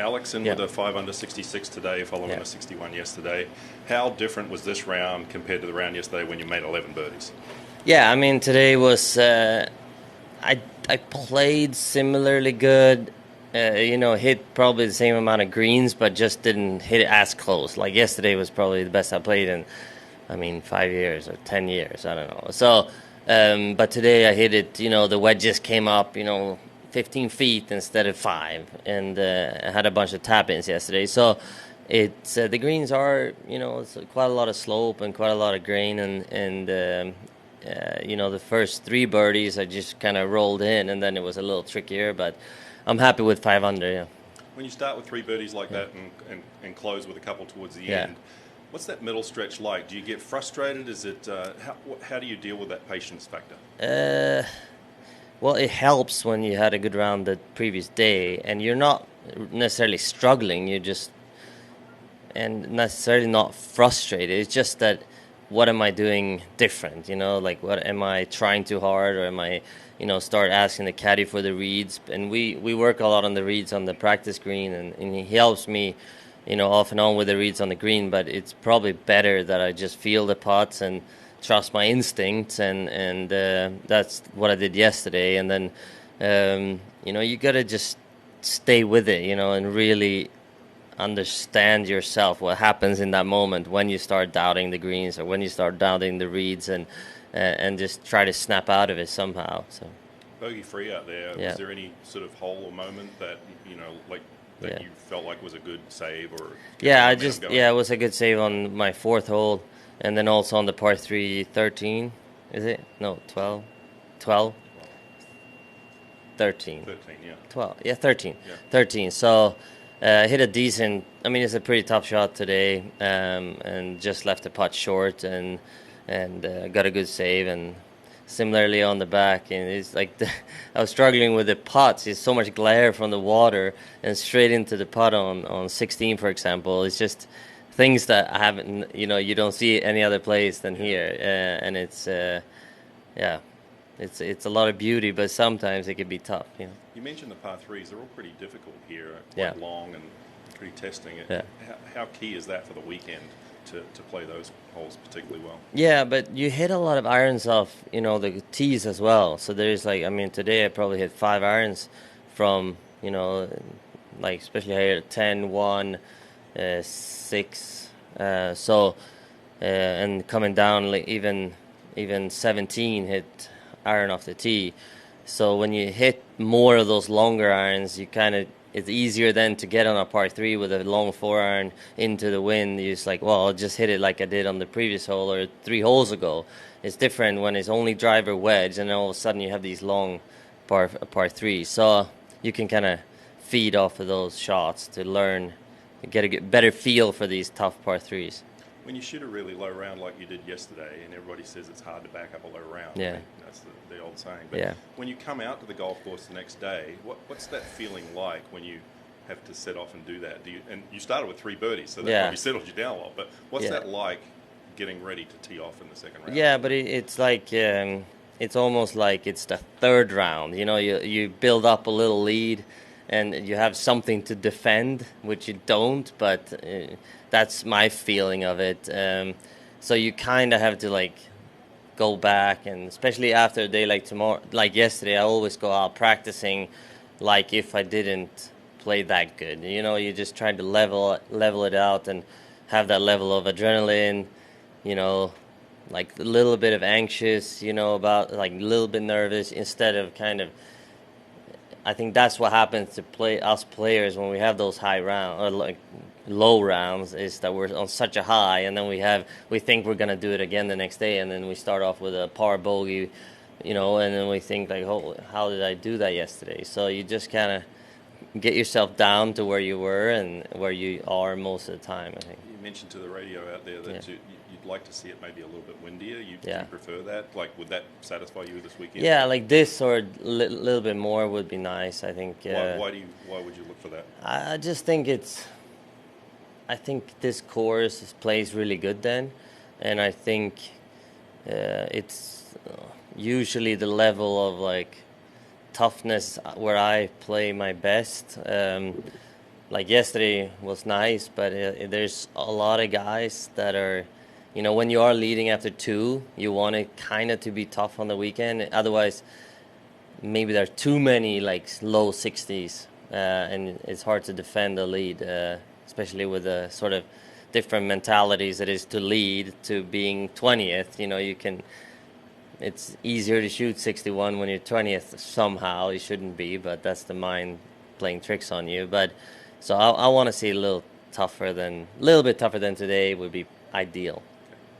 Alex in with a 5 under 66 today, following a 61 yesterday. How different was this round compared to the round yesterday when you made 11 birdies? Yeah, I mean, today was I played similarly good. Hit probably the same amount of greens, but just didn't hit it as close. Like yesterday was probably the best I played in, 5 years or 10 years. I don't know. So, but today I hit it. The wedges came up, 15 feet instead of 5, and I had a bunch of tap-ins yesterday. So it's the greens are, it's quite a lot of slope and quite a lot of grain, and the first 3 birdies I just kind of rolled in, and then it was a little trickier, but I'm happy with 5 under, yeah. When you start with 3 birdies like that and close with a couple towards the end, what's that middle stretch like? Do you get frustrated? Is it how do you deal with that patience factor? Well, it helps when you had a good round the previous day, and you're not necessarily struggling. You're just and necessarily not frustrated. It's just that what am I doing different? Like what am I trying too hard, or am I start asking the caddy for the reads? And we work a lot on the reads on the practice green, and he helps me, off and on with the reads on the green. But it's probably better that I just feel the putts and trust my instincts, and that's what I did yesterday. And then, you got to just stay with it, and really understand yourself, what happens in that moment when you start doubting the greens or when you start doubting the reads, and just try to snap out of it somehow. So bogey free out there. Was there any sort of hole or moment that you felt like was a good save? Or it was a good save on my 4th hole, and then also on the par 3 13. Is it? No, 12. 12. 13. 13, yeah. 12. Yeah, 13. Yeah. 13. So hit a decent. I mean, it's a pretty tough shot today, and just left the putt short, and got a good save. And similarly on the back, and it's like I was struggling with the putts. It's so much glare from the water and straight into the putt on 16, for example. It's just things that I haven't, you don't see any other place than here, and it's it's a lot of beauty, but sometimes it can be tough. You mentioned the par 3s; they're all pretty difficult here, quite long and pretty testing. How key is that for the weekend to play those holes particularly well? Yeah, but you hit a lot of irons off, the tees as well. So there's today I probably hit 5 irons from, especially here 10, 1, 6. And coming down, even 17 hit iron off the tee. So when you hit more of those longer irons, it's easier then to get on a par 3 with a long 4-iron into the wind. You're just I'll just hit it like I did on the previous hole or 3 holes ago. It's different when it's only driver wedge, and then all of a sudden you have these long par 3. So you can kind of feed off of those shots to learn, get a better feel for these tough par 3s. When you shoot a really low round like you did yesterday, and everybody says it's hard to back up a low round, that's the old saying. But when you come out to the golf course the next day, what's that feeling like when you have to set off and do that? And you started with 3 birdies, so that probably settled you down a lot. But what's that like, getting ready to tee off in the second round? Yeah, but it's like it's almost like it's the 3rd round. You build up a little lead, and you have something to defend, which you don't, but that's my feeling of it. So you kind of have to go back, and especially after a day like tomorrow, like yesterday, I always go out practicing like if I didn't play that good. You just try to level it out and have that level of adrenaline, like a little bit of anxious, about a little bit nervous, instead of I think that's what happens to us players when we have those high rounds or low rounds, is that we're on such a high, and then we think we're gonna do it again the next day, and then we start off with a par bogey, and then we think oh, how did I do that yesterday? So you just kind of get yourself down to where you were and where you are most of the time, I think. You mentioned to the radio out there that you'd like to see it maybe a little bit windier. Do you prefer that? Would that satisfy you this weekend? Yeah, like this or a little bit more would be nice, I think. Why would you look for that? I just think I think this course plays really good then, and I think it's usually the level of toughness where I play my best. like yesterday was nice, but there's a lot of guys that are, you know, when you are leading after 2, you want it kind of to be tough on the weekend. Otherwise, maybe there are too many like low 60s, and it's hard to defend the lead, especially with the sort of different mentalities it is to lead to being 20th. You know, it's easier to shoot 61 when you're 20th somehow. You shouldn't be, but that's the mind playing tricks on you. But so I want to see a little bit tougher than today would be ideal.